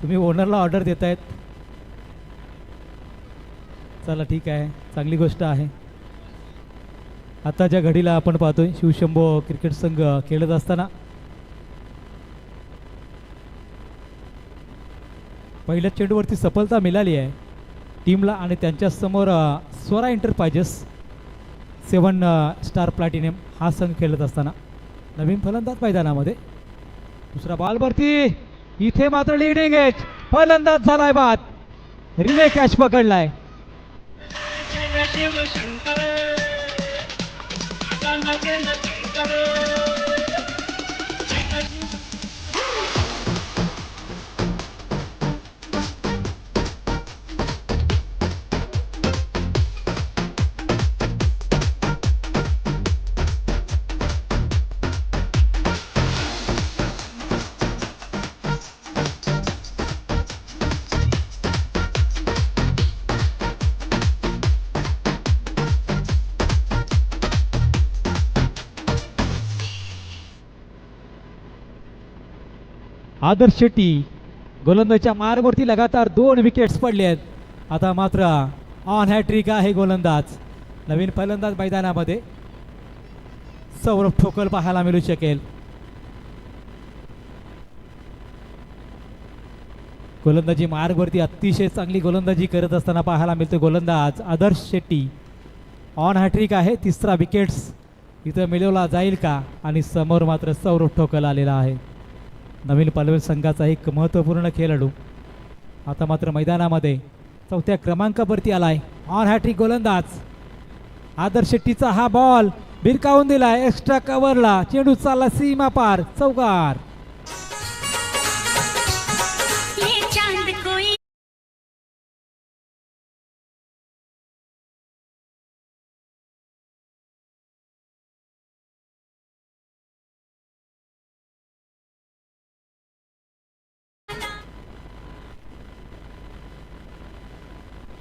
तुम्ही ओनरला ऑर्डर देतायत. चला ठीक आहे, चांगली गोष्ट आहे. आताच्या घडीला आपण पाहतोय शिवशंभो क्रिकेट संघ खेळत असताना पहिल्या चेंडूवरती सफलता मिळाली आहे टीमला आणि त्यांच्या समोर स्वरा एंटरप्राइजेस 7 स्टार प्लॅटिनियम हा संघ खेळत असताना नवीन फलंदाज मैदानामध्ये. दुसरा बॉलवरती इथे मात्र लिडिंग एज फलंदाज झालाय बाद. रिले कॅच पकडलाय. आदर्श शेट्टी गोलंदाजच्या मारवरती लगातार 2 विकेट्स पडले आहेत. आता मात्र ऑन हॅट्रिक आहे गोलंदाज. नवीन फलंदाज मैदानामध्ये सौरभ ठोकल पाहायला मिळू शकेल. गोलंदाजी मार्गवरती अतिशय चांगली गोलंदाजी करत असताना पाहायला मिळतो गोलंदाज आदर्श शेट्टी. ऑन हॅट्रिक आहे. 3रा विकेट्स इथं मिळवला जाईल का आणि समोर मात्र सौरभ ठोकल आलेला आहे. नवीन पनवेल संघाचा एक महत्त्वपूर्ण खेळाडू आता मात्र मैदानामध्ये 4थ्या क्रमांकावरती आलाय. ऑन हॅट्रिक गोलंदाज आदर्श शेट्टीचा हा बॉल भिरकावून दिलाय एक्स्ट्रा कव्हरला. चेंडू चालला सीमा पार, चौकार.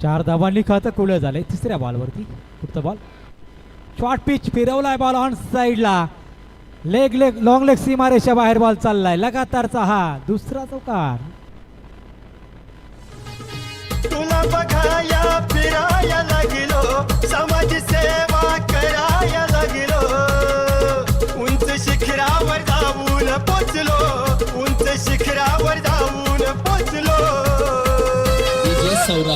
चार धावांनी खातं खुलं झालंय. 3ऱ्या बॉलवरती पुढचा बॉल शॉर्ट पिच फिरवलाय बॉल ऑन साईडला. लेग लॉंग लेग सीमारेषा बाहेर बॉल चाललाय. लगातारचा हा 2रा चौकार. तुला बघाया फिराया लागलो, समाज सेवा कराया लागलो, उंच शिखरावर जाऊन पोचलो, उंच शिखरावर जाऊन पोचलो,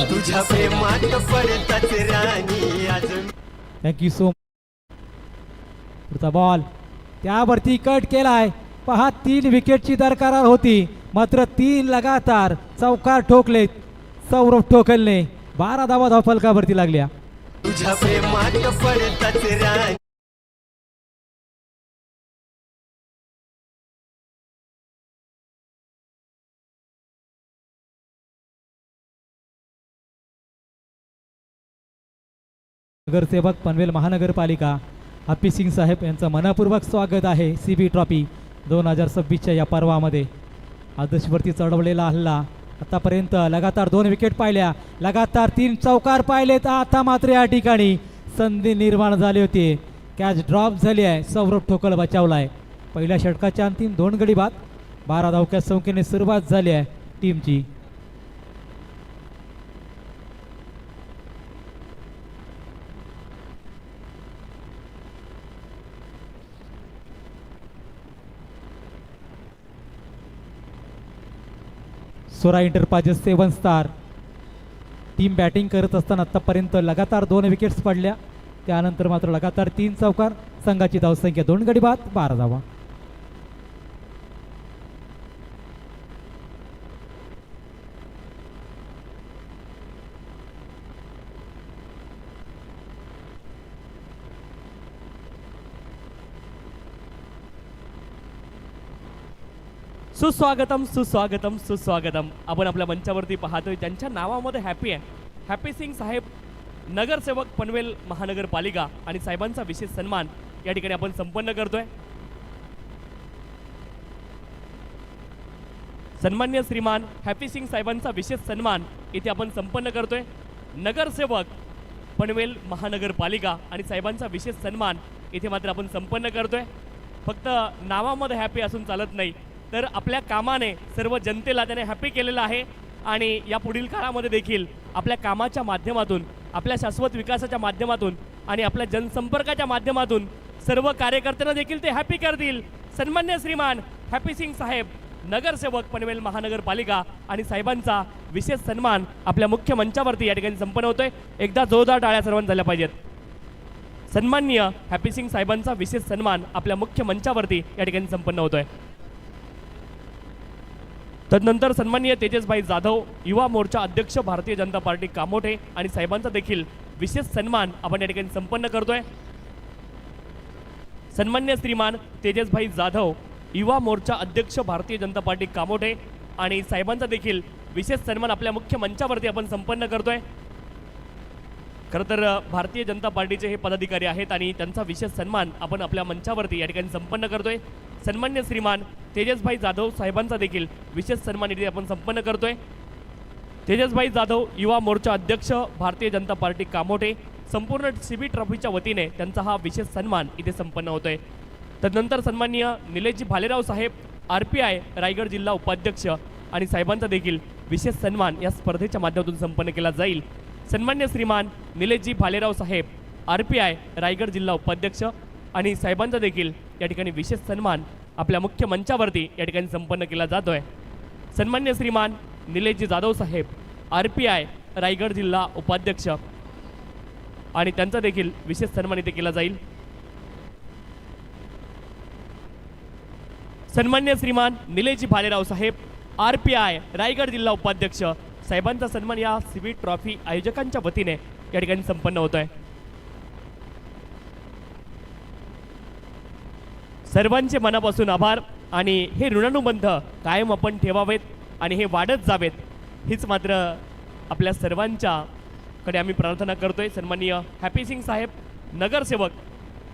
तुझ्या प्रेमात पडतात राणी आज. Thank you so much. पुढचा बॉल त्यावरती कट केलाय. पहा 3 विकेटची दरकार होती मात्र 3 लगातार चौकार ठोकलेत सौरभ ठोकलने. 12 धावा धावफलकावरती लागल्या. तुझ्या प्रेमात पडतात राणी. नगरसेवक पनवेल महानगरपालिका हप्पी सिंग साहेब यांचं मनापूर्वक स्वागत आहे CB ट्रॉफी 2026च्या या पर्वामध्ये. आदर्शवरती चढवलेला हल्ला आतापर्यंत लगातार 2 विकेट पाहिल्या, लगातार 3 चौकार पाहिलेत. आता मात्र या ठिकाणी संधी निर्माण झाली होती. कॅच ड्रॉप झाली आहे. सौरभ ठोकल बचावलाय. पहिल्या षटकाच्या अंतिम 2 गडी बाद. 12 धावक्या संख्येने सुरुवात झाली आहे टीमची. Swara enterprises 7 star team batting करत असताना आतापर्यंत लगातार 2 विकेट्स पडल्या. त्यानंतर मात्र लगातार 3 चौकार. संघाची धावसंख्या 2 गडी बाद, 12 धावा. सुस्वागतम सुस्वागतम सुस्वागतम. आपण आपल्या मंचावरती पाहतोय ज्यांच्या नावामध्ये हॅपी आहे, हॅपी सिंग साहेब नगरसेवक पनवेल महानगरपालिका आणि साहेबांचा विशेष सन्मान या ठिकाणी आपण संपन्न करतोय. सन्मान्य श्रीमान हॅपी सिंग साहेबांचा विशेष सन्मान इथे आपण संपन्न करतोय. नगरसेवक पनवेल महानगरपालिका आणि साहेबांचा विशेष सन्मान इथे मात्र आपण संपन्न करतोय. फक्त नावामध्ये हॅपी असून चालत नाही, तर आपल्या कामाने सर्व जनतेला त्याने हॅपी केलेलं आहे आणि या पुढील काळामध्ये देखील आपल्या कामाच्या माध्यमातून, आपल्या शाश्वत विकासाच्या माध्यमातून आणि आपल्या जनसंपर्काच्या माध्यमातून सर्व कार्यकर्त्यांना देखील ते हॅपी करतील. सन्मान्य श्रीमान हॅपी सिंग साहेब नगरसेवक पनवेल महानगरपालिका आणि साहेबांचा विशेष सन्मान आपल्या मुख्य मंचावरती या ठिकाणी संपन्न होतोय. एकदा जोरदार टाळ्या सर्वांना झाल्या पाहिजेत. सन्माननीय हॅपी सिंग साहेबांचा विशेष सन्मान आपल्या मुख्य मंचावरती या ठिकाणी संपन्न होतोय. तदनंतर सन्माननीय तेजसभाई जाधव युवा मोर्चा अध्यक्ष भारतीय जनता पार्टी कामोठे आणि साहेबांचा देखील विशेष सन्मान आपण या ठिकाणी संपन्न करतोय. सन्मान्य श्रीमान तेजसभाई जाधव युवा मोर्चा अध्यक्ष भारतीय जनता पार्टी कामोठे आणि साहेबांचा देखील विशेष सन्मान आपल्या मुख्य मंचावरती आपण संपन्न करतोय. खरं तर भारतीय जनता पार्टीचे हे पदाधिकारी आहेत आणि त्यांचा विशेष सन्मान आपण आपल्या मंचावरती या ठिकाणी संपन्न करतोय. सन्मान्य श्रीमान तेजसभाई जाधव साहेबांचा देखील विशेष सन्मान इथे आपण संपन्न करतोय. तेजसभाई जाधव युवा मोर्चा अध्यक्ष भारतीय जनता पार्टी कामोठे संपूर्ण CB ट्रॉफीच्या वतीने त्यांचा हा विशेष सन्मान इथे संपन्न होतोय. तदनंतर सन्माननीय निलेशजी भालेराव साहेब RPI रायगड जिल्हा उपाध्यक्ष आणि साहेबांचा देखील विशेष सन्मान या स्पर्धेच्या माध्यमातून संपन्न केला जाईल. सन्मान्य श्रीमान निलेशजी भालेराव साहेब RPI रायगड जिल्हा उपाध्यक्ष आणि साहेबांचा देखील या ठिकाणी विशेष सन्मान आपल्या मुख्य मंचावरती या ठिकाणी संपन्न केला जातोय. सन्मान्य श्रीमान निलेशजी जाधव साहेब RPI रायगड जिल्हा उपाध्यक्ष आणि त्यांचा देखील विशेष सन्मान इथे केला जाईल. सन्मान्य श्रीमान निलेशजी भालेराव साहेब RPI रायगड जिल्हा उपाध्यक्ष साहेबांचा सन्मान या CB ट्रॉफी आयोजकांच्या वतीने या ठिकाणी संपन्न होत आहे. सर्वांचे मनापासून आभार आणि हे ऋणानुबंध कायम आपण ठेवावेत आणि हे वाढत जावेत हीच मात्र आपल्या सर्वांच्याकडे आम्ही प्रार्थना करतोय. सन्माननीय हॅपी सिंग साहेब नगरसेवक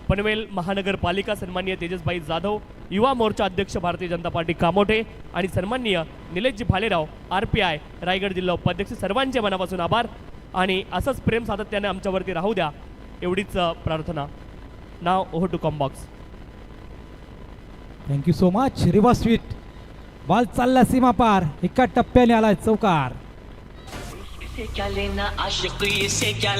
पनवेल महानगरपालिका, सन्माननीय तेजसभाई जाधव युवा मोर्चा अध्यक्ष भारतीय जनता पार्टी कामोठे आणि सन्माननीय निलेशजी भालेराव RPI रायगड जिल्हा उपाध्यक्ष, सर्वांचे मनापासून आभार आणि असंच प्रेम सातत्याने आमच्यावरती राहू द्या एवढीच प्रार्थना. Now over to combox. Thank you so much. Reverse sweep ball चालला सीमा पार, एका टप्प्याने आलाय चौकार. से क्या लेना आशिक से क्या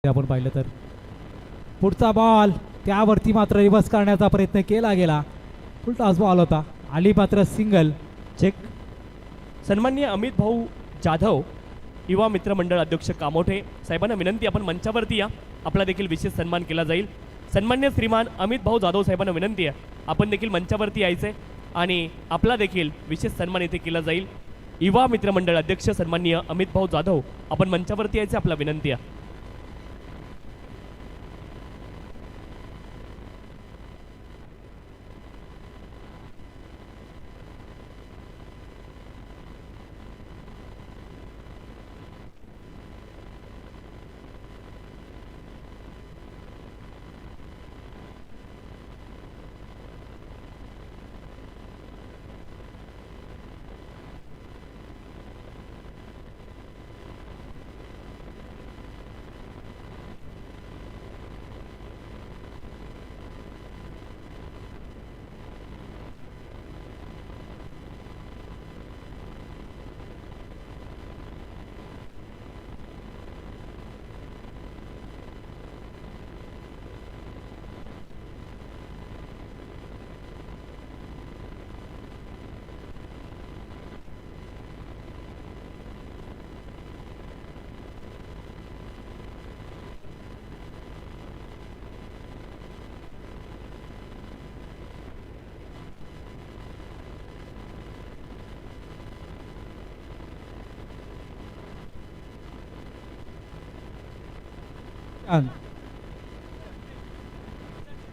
आपण पाहिलं तर पुढचा बॉल त्यावरती मात्र रिव्हर्स करण्याचा प्रयत्न केला गेला. उलटाच बॉल होता, आली मात्र सिंगल. चेक. सन्माननीय अमित भाऊ जाधव युवा मित्र मंडळ अध्यक्ष कामोठे साहेबांना विनंती आपण मंचावरती या, आपला देखील विशेष सन्मान केला जाईल. सन्मान्य श्रीमान अमित भाऊ जाधव साहेबांना विनंती आहे आपण देखील मंचावरती यायचे आणि आपला देखील विशेष सन्मान इथे केला जाईल. युवा मित्र मंडळ अध्यक्ष सन्माननीय अमित भाऊ जाधव आपण मंचावरती यायचे, आपला विनंती आहे.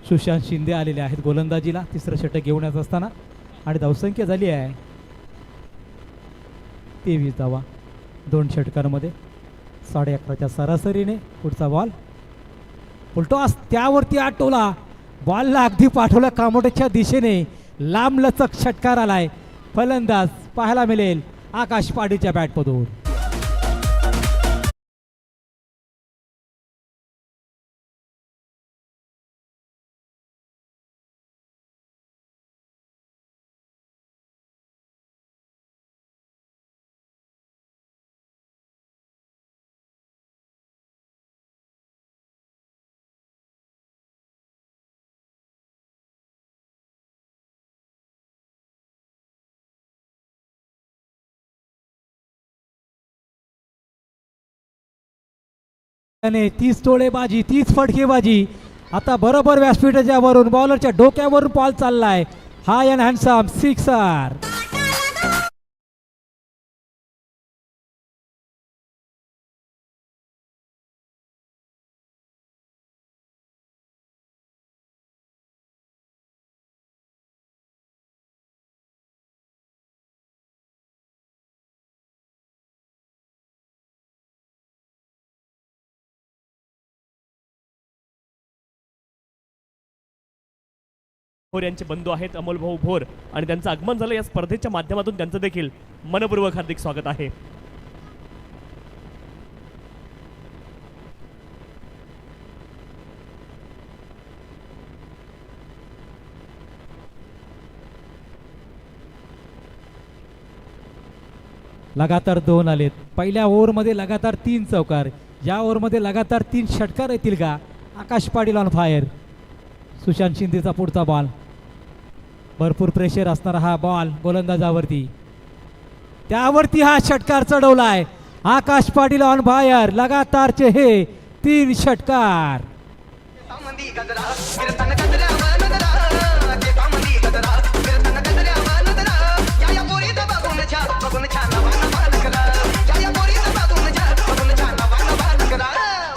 सुशांत शिंदे आलेले आहेत गोलंदाजीला तिसरं षटक घेऊन येत असताना आणि धावसंख्या झाली आहे 23 धावा 2 षटकांमध्ये 11.5च्या सरासरीने. पुढचा बॉल उलटॉस त्यावरती आटोला बॉलला अगदी पाठवलं कामोट्याच्या दिशेने, लांब लचक षटकार आलाय. फलंदाज पाहायला मिळेल आकाश पाटीलच्या बॅटमधून. त्याने 30 तोळेबाजी, 30 फटकेबाजी. आता बरोबर व्यासपीठाच्या वरून बॉलरच्या डोक्यावरून बॉल चाललाय. हाय अँड हँडसम सिक्सर. भोर यांचे बंधू आहेत अमोल भाऊ भोर आणि त्यांचं आगमन झालं या स्पर्धेच्या माध्यमातून. त्यांचं देखील मनपूर्वक हार्दिक स्वागत आहे. लगातार 2 आलेत. पहिल्या ओव्हरमध्ये लगातार 3 चौकार. या ओव्हरमध्ये लगातार 3 षटकार येतील का? आकाश पाटील ऑन फायर. सुशांत शिंदेचा पुढचा बॉल. भरपूर प्रेशर असणारा हा बॉल गोलंदाजावरती. त्यावरती हा षटकार चढवलाय. आकाश पाटील ऑन फायर. लगातारचे हे 3 षटकार.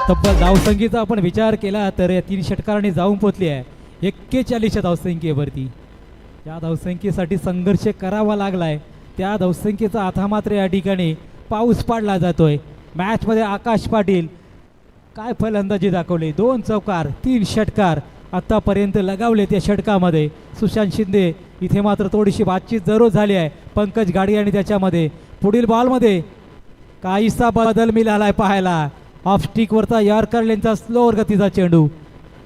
तब्बल धावसंख्येचा आपण विचार केला तर या 3 षटकारांनी जाऊन पोचली आहे 41 धावसंख्येवरती. या धावसंख्येसाठी संघर्ष करावा लागलाय. त्या धावसंख्येचा आता मात्र या ठिकाणी पाऊस पाडला जातोय. मॅचमध्ये आकाश पाटील काय फलंदाजी दाखवली. 2 चौकार, 3 षटकार आतापर्यंत लगावले. त्या षटकामध्ये सुशांत शिंदे इथे मात्र थोडीशी बातचीत जरूर झाली आहे. पंकज गाडी आणि त्याच्यामध्ये पुढील बॉलमध्ये काहीसा बदल मिळालाय पाहायला. ऑफ स्टिकवरचा यॉर्कर लेनचा स्लोअर गतीचा चेंडू.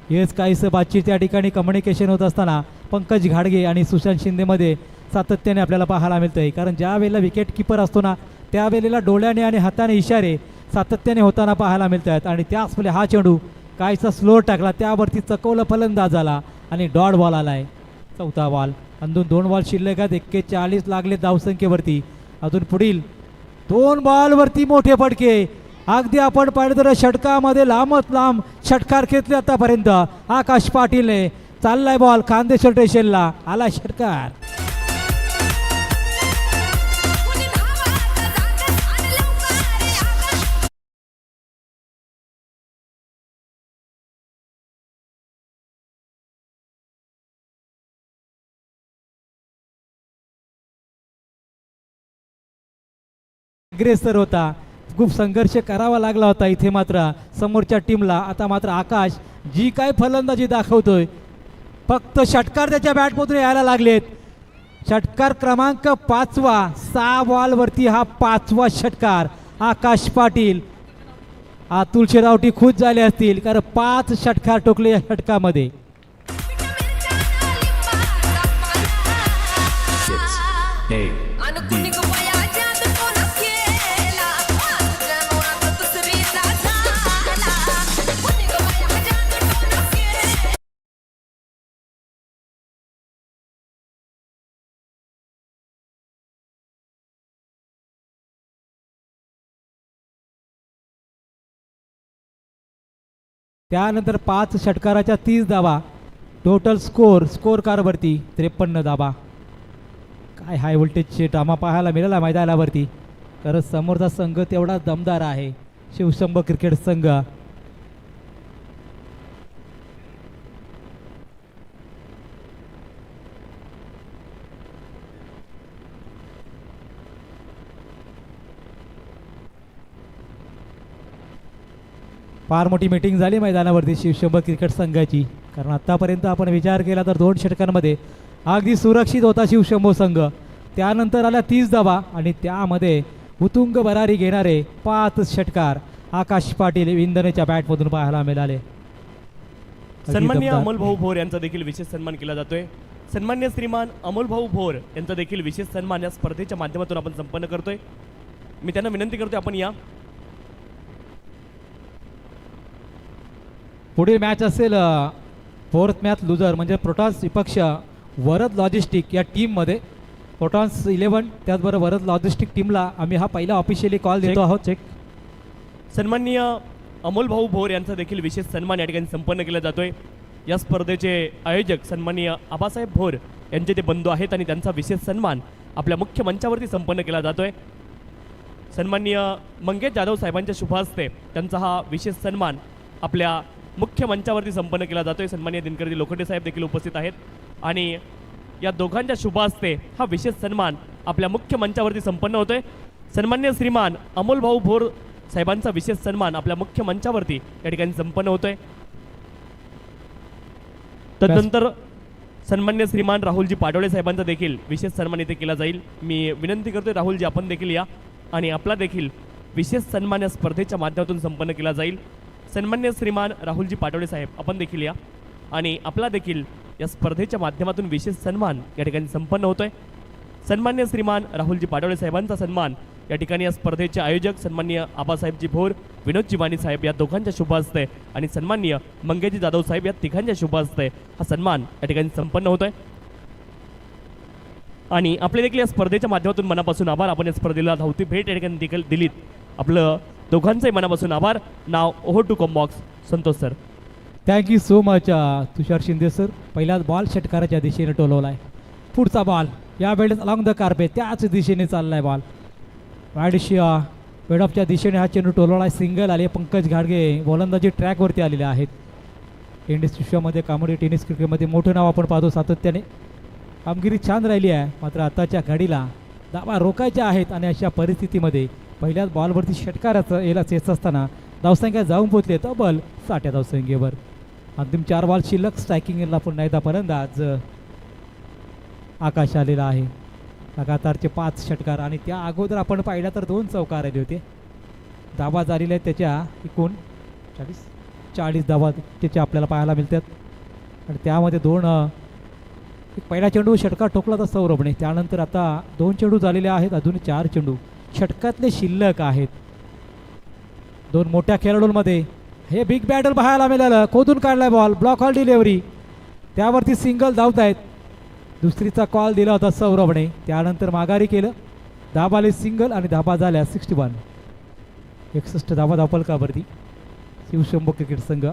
हेच काहीसं बातचीत या ठिकाणी कम्युनिकेशन होत असताना पंकज घाडगे आणि सुशांत शिंदेमध्ये सातत्याने आपल्याला पाहायला मिळतंय. कारण ज्या वेळेला विकेट किपर असतो ना त्यावेळेला डोळ्याने आणि हाताने इशारे सातत्याने होताना पाहायला मिळत आहेत. आणि त्याचवेळी हा चेंडू काहीसा स्लोअर टाकला, त्यावरती चकवलं फलंदाज आला आणि डॉट बॉल आलाय. चौथा बॉल. अजून 2 बॉल शिल्लक आहेत. 41 लागले धावसंख्येवरती. अजून पुढील 2 बॉलवरती मोठे फटके. अगदी आपण पाहिलं तर षटकामध्ये लांबच लांब षटकार घेतले आतापर्यंत. आकाश पाटीलने चाललाय बॉल खानदेश स्टेशनला. आला षटकार. अग्रेसर होता. खूप संघर्ष करावा लागला होता इथे मात्र समोरच्या टीमला. आता मात्र आकाश जी काय फलंदाजी दाखवतोय, फक्त षटकार त्याच्या बॅटमधून यायला लागलेत. षटकार क्रमांक 5वा. 6 बॉलवरती हा 5वा षटकार. आकाश पाटील अतुल शेरावटी खुश झाले असतील कारण 5 षटकार टोकले या षटकामध्ये. त्यानंतर 5 षटकाराच्या 30 धावा. टोटल स्कोर कारवरती 53 धावा. काय हाय व्होल्टेजचे ड्रामा पाहायला मिळाला मैदानावरती. कारण समोरचा संघ तेवढा दमदार आहे शिवशंभ क्रिकेट संघ. फार मोठी मीटिंग झाली मैदानावरती शिवशंभ क्रिकेट संघाची. कारण आत्तापर्यंत आपण विचार केला तर 2 षटकांमध्ये अगदी सुरक्षित होता शिवशंभो संघ. त्यानंतर आल्या 30 धावा आणि त्यामध्ये उतुंग भरारी घेणारे 5 षटकार आकाश पाटील विंदनेच्या बॅटमधून पाहायला मिळाले. अगदी सन्माननीय दमदार. अमोल भाऊ भोर यांचा देखील विशेष सन्मान केला जातोय. सन्मान्य श्रीमान अमोल भाऊ भोर यांचा देखील विशेष सन्मान या स्पर्धेच्या माध्यमातून आपण संपन्न करतोय. मी त्यांना विनंती करतोय आपण या. पुढील मॅच असेल 4th मॅच लुझर म्हणजे प्रोटॉन्स विपक्ष वरद लॉजिस्टिक या टीममध्ये. प्रोटॉन्स 11 त्याचबरोबर वरद लॉजिस्टिक टीमला आम्ही हा पहिला ऑफिशियली कॉल देतो आहोत. चेक. सन्माननीय अमोल भाऊ भोर यांचा देखील विशेष सन्मान या ठिकाणी संपन्न केला जातोय. या स्पर्धेचे आयोजक सन्माननीय आबासाहेब भोर यांचे ते बंधू आहेत आणि त्यांचा विशेष सन्मान आपल्या मुख्य मंचावरती संपन्न केला जातोय. सन्माननीय मंगेश जाधव साहेबांच्या शुभ हस्ते त्यांचा हा विशेष सन्मान आपल्या मुख्य मंचावरती संपन्न केला जातोय. सन्माननीय दिनकरजी लोखंडे साहेब देखील उपस्थित आहेत आणि या दोघांच्या शुभ हस्ते हा विशेष सन्मान आपल्या मुख्य मंचावरती संपन्न होतोय. सन्माननीय श्रीमान अमोल भाऊ भोर साहेबांचा विशेष सन्मान आपल्या मुख्य मंचावरती या ठिकाणी संपन्न होतोय. तदनंतर सन्मान्य श्रीमान राहुलजी पाटोळे साहेबांचा देखील विशेष सन्मान इथे केला जाईल. मी विनंती करतोय राहुलजी आपण देखील या आणि आपला देखील विशेष सन्मान या स्पर्धेच्या माध्यमातून संपन्न केला जाईल. सन्मान्य श्रीमान राहुलजी पाटोळे साहेब आपण देखील या आणि आपला देखील या स्पर्धेच्या माध्यमातून विशेष सन्मान या ठिकाणी संपन्न होतोय. सन्मान्य श्रीमान राहुलजी पाटोळे साहेबांचा सन्मान या ठिकाणी या स्पर्धेचे आयोजक सन्माननीय आबासाहेबजी भोर विनोदजी माने साहेब या दोघांच्या शुभ हस्ते आणि सन्माननीय मंगेशजी जाधव साहेब या तिघांच्या शुभ हस्ते हा सन्मान या ठिकाणी संपन्न होतोय. आणि आपले देखील या स्पर्धेच्या माध्यमातून मनापासून आभार. आपण या स्पर्धेला धावती भेट या ठिकाणी देखील दिलीत. आपलं दोघांचंही मनापासून आभार. Now over to combox Santosh sir. Thank you so much Tushar Shinde sir. पहिलाच बॉल षटकाराच्या दिशेने टोलवला आहे. पुढचा बॉल या वेळेस अलॉंग द कार्पेट त्याच दिशेने चालला आहे बॉल. वाईडशिया वेडऑफच्या दिशेने हा चेंडू टोलवला आहे. सिंगल आले. पंकज घाडगे गोलंदाजी ट्रॅकवरती आलेले आहेत. टेनिस विश्वामध्ये कॉमेडी टेनिस क्रिकेटमध्ये मोठं नाव आपण पाहतो सातत्याने. कामगिरी छान राहिली आहे मात्र आताच्या घडीला धावा रोखायच्या आहेत आणि अशा परिस्थितीमध्ये पहिल्याच बॉलवरती षटकाराचं यायलाच येत असताना धावसंख्या जाऊन पोचले तब्बल 60 या धावसंख्येवर. अंतिम 4 बॉल शिल्लक. स्ट्रायकिंगला पुन्हा एकदा फलंदाज आकाश आलेला आहे. लगातारचे 5 षटकार आणि त्या अगोदर आपण पाहिलं तर 2 चौकार आले होते. धावा झालेल्या आहेत त्याच्या एकूण 40 धावा त्याच्या आपल्याला पाहायला मिळतात आणि त्यामध्ये 2 पहिला चेंडू षटकार ठोकला तर सौरभने. त्यानंतर आता 2 चेंडू झालेले आहेत. अजून 4 चेंडू षटकातले शिल्लक आहेत. 2 मोठ्या खेळाडूंमध्ये हे बिग बॅटल पाहायला मिळालं. खोदून काढलाय बॉल. ब्लॉक हॉल डिलेव्हरी त्यावरती सिंगल धावत आहेत. दुसरीचा कॉल दिला होता सौरभने. त्यानंतर माघारी केलं. धाबाले सिंगल आणि धाबा झाल्या 61. 61 धाबा धावपलकावरती शिवशंभो क्रिकेट संघ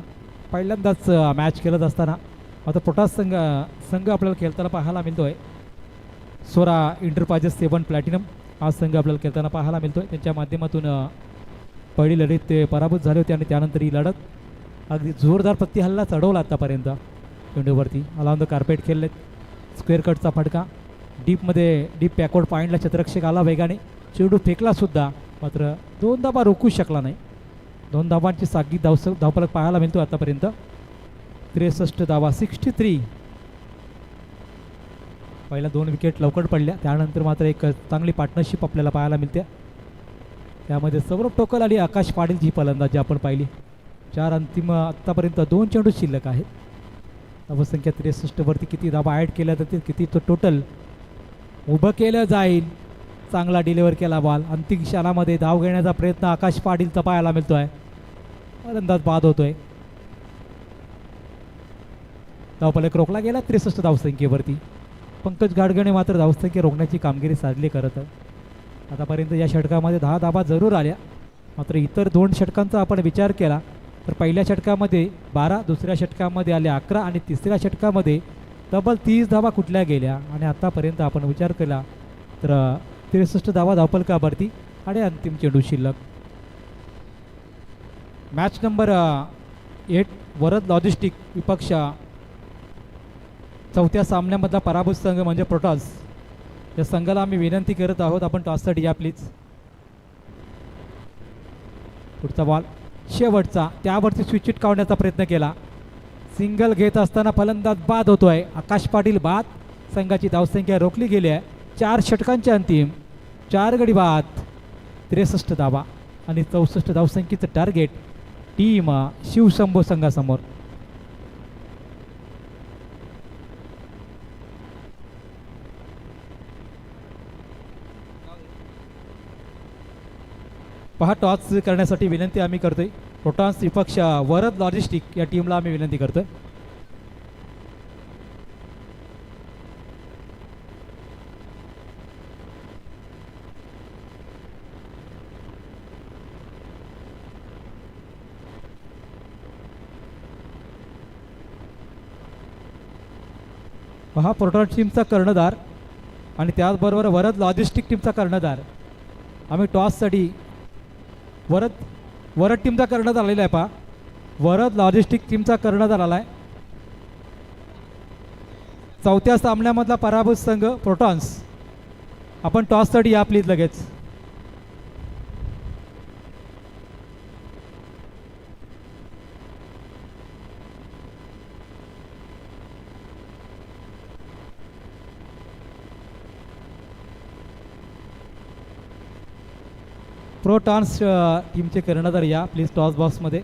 पहिल्यांदाच मॅच खेळत असताना आता प्रोटॉस संघ आपल्याला खेळताना पाहायला मिळतोय. स्वरा इंटरप्राइजेस 7 प्लॅटिनम हा संघ आपल्याला खेळताना पाहायला मिळतोय. त्यांच्या माध्यमातून पहिली लढत ते पराभूत झाले होते आणि त्यानंतर ही लढत अगदी जोरदार प्रति हल्ला चढवला आतापर्यंत. चेंडूवरती अलॉंग द कार्पेट खेळलेत. स्क्वेअर कटचा फटका डीपमध्ये डीप बॅकवर्ड पॉईंटला क्षेत्ररक्षक आला वेगाने. चेंडू फेकला सुद्धा मात्र 2 धाबा रोखू शकला नाही. 2 धाबांची सागी धावफलक पाहायला मिळतो आतापर्यंत. 63 धावा 63. पहिला 2 विकेट लवकर पडल्या. त्यानंतर मात्र एक चांगली पार्टनरशिप आपल्याला पाहायला मिळते. त्यामध्ये सौरभ टोकल आणि आकाश पाटीलची फलंदाजी आपण पाहिली. 4 अंतिम आत्तापर्यंत 2 चेंडू शिल्लक आहेत. धावसंख्या 63 वरती किती धाबा ॲड केल्या जातील किती तो टोटल उभं केलं जाईल. चांगला डिलिव्हर केला बॉल. अंतिम क्षणामध्ये धाव घेण्याचा प्रयत्न आकाश पाटीलचा पाहायला मिळतोय. फलंदाज बाद होतोय. धावफलक रोखला गेला 63 धावसंख्येवरती. पंकज घाडगेने मात्र धावसंख्या रोखण्याची कामगिरी साधली करत. आतापर्यंत या षटकामध्ये 10 धाबा जरूर आल्या मात्र इतर 2 षटकांचा आपण विचार केला तर पहिल्या षटकामध्ये 12, दुसऱ्या षटकामध्ये आले 11 आणि तिसऱ्या षटकामध्ये तब्बल 30 धावा कुठल्या गेल्या आणि आतापर्यंत आपण विचार केला तर 63 धावा धावफलकावरती आणि अंतिम चेंडू शिल्लक. मॅच नंबर 8 वरद लॉजिस्टिक विपक्ष 4थ्या सामन्यामधला पराभूत संघ म्हणजे प्रोटॉस. या संघाला आम्ही विनंती करत आहोत आपण टॉससाठी या प्लीज. पुढचा बॉल शेवटचा त्यावरती स्विच इट काढण्याचा प्रयत्न केला. सिंगल घेत असताना फलंदाज बाद होतोय. आकाश पाटील बाद. संघाची धावसंख्या रोखली गेली आहे. 4 षटकांचे अंतिम 4 गडी बाद 63 धावा आणि 64 धावसंख्येचं टार्गेट टीम शिवशंभो संघासमोर. पहा टॉस करण्यासाठी विनंती आम्ही करतोय. प्रोटॉन्स विपक्ष वरद लॉजिस्टिक या टीमला आम्ही विनंती करतोय. पहा प्रोटॉन्स टीमचा कर्णधार आणि त्याचबरोबर वरद लॉजिस्टिक टीमचा कर्णधार. आम्ही टॉससाठी वरद टीमचा कर्णधार आलेला आहे. पहा वरद लॉजिस्टिक टीमचा कर्णधार आला आहे. चौथ्या सामन्यामधला पराभूत संघ प्रोटॉन्स. आपण टॉससाठी या प्लीज लगेच. प्रोटॉन्स टीमचे कर्णधार या प्लीज टॉस बॉक्समध्ये.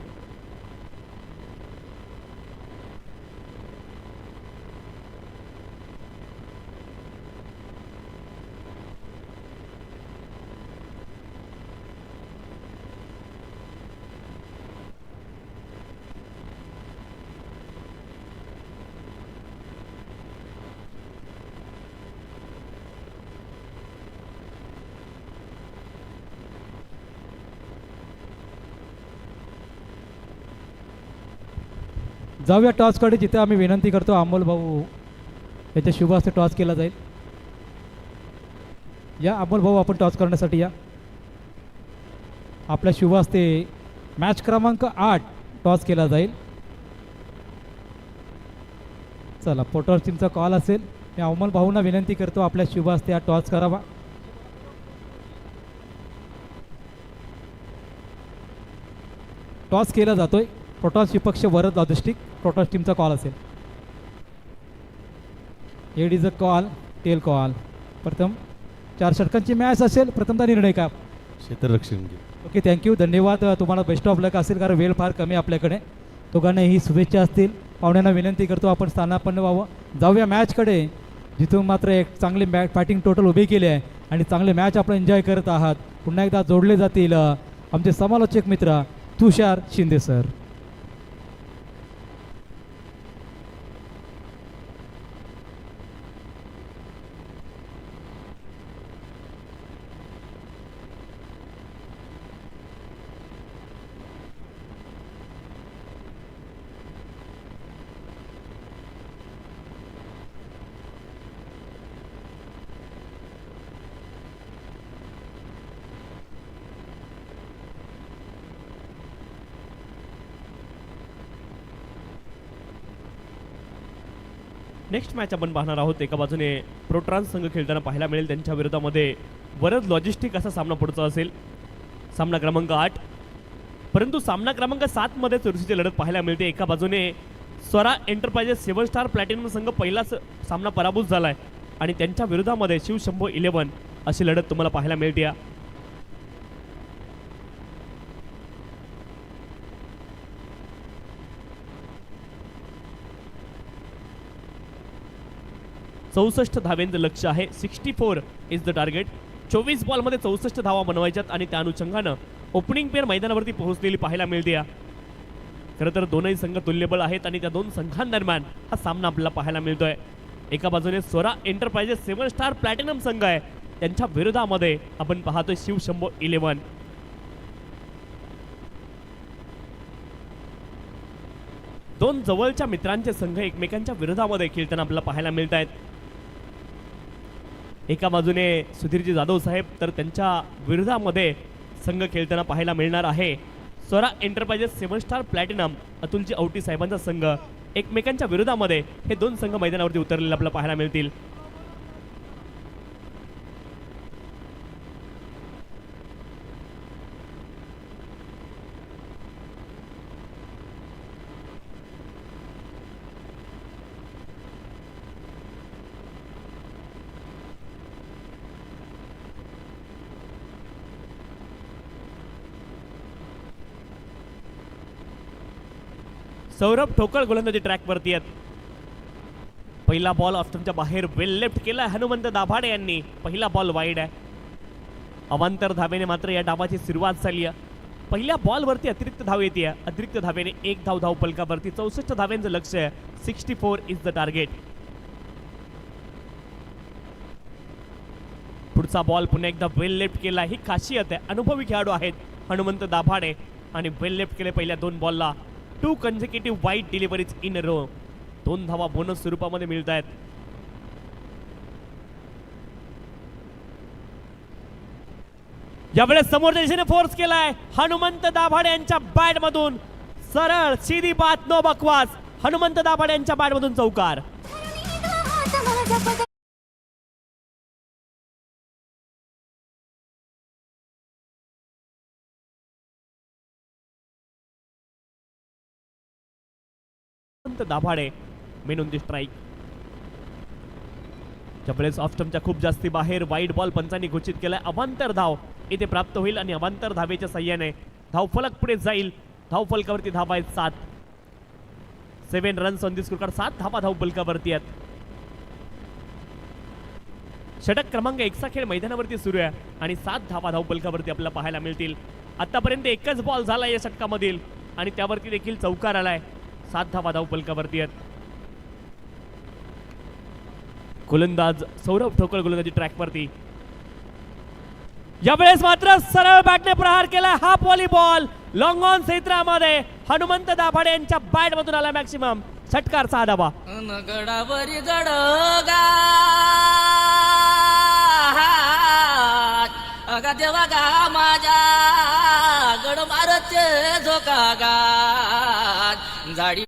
जाऊया टॉसकडे, जिथे आम्ही विनंती करतो अमोल भाऊ याच्या शुभ हस्ते टॉस केला जाईल. या अमोल भाऊ आपण टॉस करण्यासाठी या. आपल्या शुभ हस्ते मॅच क्रमांक 8 टॉस केला जाईल. चला पोटॉस टीमचा कॉल असेल. मी अमोल भाऊंना विनंती करतो आपल्या शुभ हस्ते हा टॉस करावा. टॉस केला जातोय. प्रोटॉस विपक्ष वरद लॉजिस्टिक. प्रोटॉस टीमचा कॉल असेल. Head is a call tail call. प्रथम 4 षटकांची मॅच असेल. प्रथमतः निर्णय का क्षेत्ररक्षण. ओके थँक्यू धन्यवाद. तुम्हाला बेस्ट ऑफ लक असेल कारण वेळ फार कमी आपल्याकडे. दोघांना ही शुभेच्छा असतील. पाहुण्यांना विनंती करतो आपण स्थानापन्न व्हावं. जाऊया मॅचकडे, जिथून मात्र एक चांगली बॅटिंग टोटल उभी केली आहे आणि चांगले मॅच आपण एन्जॉय करत आहात. पुन्हा एकदा जोडले जातील आमचे समालोचक मित्र तुषार शिंदे सर. नेक्स्ट मॅच आपण पाहणार आहोत. एका बाजूने प्रोटॉन्स संघ खेळताना पाहायला मिळेल. त्यांच्या विरोधामध्ये वरद लॉजिस्टिक असा सामना पुढचा असेल. सामना क्रमांक 8. परंतु सामना क्रमांक 7 मध्ये चुरशीची लढत पाहायला मिळते. एका बाजूने स्वरा एंटरप्राइजेस 7 स्टार प्लॅटिनम संघ पहिलाच सामना पराभूत झालाय आणि त्यांच्या विरोधामध्ये शिवशंभो 11 अशी लढत तुम्हाला पाहायला मिळते. चौसष्ट धावेंचं लक्ष आहे. 64 इज द टार्गेट. 24 बॉलमध्ये 64 धावा बनवायच्यात आणि त्या अनुषंगानं ओपनिंग पेअर मैदानावरती पोहोचलेली पाहायला मिळते. खरं तर दोनही संघ तुल्यबळ आहेत आणि त्या दोन संघांदरम्यान हा सामना आपल्याला पाहायला मिळतोय. एका बाजूने स्वरा एंटरप्राइजेस 7 स्टार प्लॅटिनम संघ आहे. त्यांच्या विरोधामध्ये आपण पाहतोय शिवशंभो 11. दोन जवळच्या मित्रांचे संघ एकमेकांच्या विरोधामध्ये खेळताना आपल्याला पाहायला मिळत आहेत. एका बाजूने सुधीरजी जाधव साहेब तर त्यांच्या विरोधामध्ये संघ खेळताना पाहायला मिळणार आहे स्वरा एंटरप्राइजेस 7 स्टार प्लॅटिनम अतुलजी औटी साहेबांचा संघ. एकमेकांच्या विरोधामध्ये हे दोन संघ मैदानावरती उतरलेले आपल्याला पाहायला मिळतील. सौरभ ठोकळ गोलंदाजी ट्रॅकवरती आहेत. पहिला बॉल ऑफस्टंपच्या बाहेर वेल लेफ्ट केला हनुमंत दाभाडे यांनी. पहिला बॉल वाईड आहे. अवांतर धावेने मात्र या डावाची सुरुवात झाली आहे. पहिल्या बॉलवरती अतिरिक्त धाव येते. अतिरिक्त धावेने एक धाव फलकावरती. 64 धाव्यांचं लक्ष आहे. 64 इज द टार्गेट. पुढचा बॉल पुन्हा एकदा वेल लेफ्ट केला. ही खासियत आहे. अनुभवी खेळाडू आहेत हनुमंत दाभाडे आणि वेल लेफ्ट केले पहिल्या 2 बॉलला. 2 consecutive wide deliveries in a row. 2 धावा बोनस स्वरूपामध्ये मिळत आहेत. यावेळेस समोरच्या दिशेने फोर्स केलाय हनुमंत दाभाडे यांच्या बॅट मधून. सरळ सीधी बात, नो बकवास. हनुमंत दाभाडे यांच्या बॅट मधून चौकार. Hanumant Dabhade main on the strike. त्यावेळेस ऑफस्टंपच्या खूप जास्ती बाहेर वाईड बॉल पंचांनी घोषित केलाय. अवांतर धाव इथे प्राप्त होईल आणि अवांतर धावेच्या साह्याने धावफलक पुढे जाईल. धावफलकावरती धावा आहेत 7. 7 रन्स ऑन दी स्कोरकार्ड. 7 धावा धावफलकावरती आहेत. षटक क्रमांक 1 चा खेळ मैदानावरती सुरू आहे आणि 7 धावा धावफलकावरती आपल्याला पाहायला मिळतील. आतापर्यंत एकच बॉल झाला या षटकामधील आणि त्यावरती देखील चौकार आलाय. 7 धावा धावफलकावरती आहेत. गोलंदाज सौरभ ठोकळ गोलंदाजी ट्रॅकवरती. यावेळेस मात्र सरळ बॅटने प्रहार केला. हा व्हॉलीबॉल लॉंग ऑन क्षेत्रामध्ये हनुमंत दाभाडे यांच्या बॅट मधून आला. मॅक्सिमम षटकार 6 धावा. गडावरी गडगा अगा देवा गा माझ्या गड मारचे झोका गा जाडी.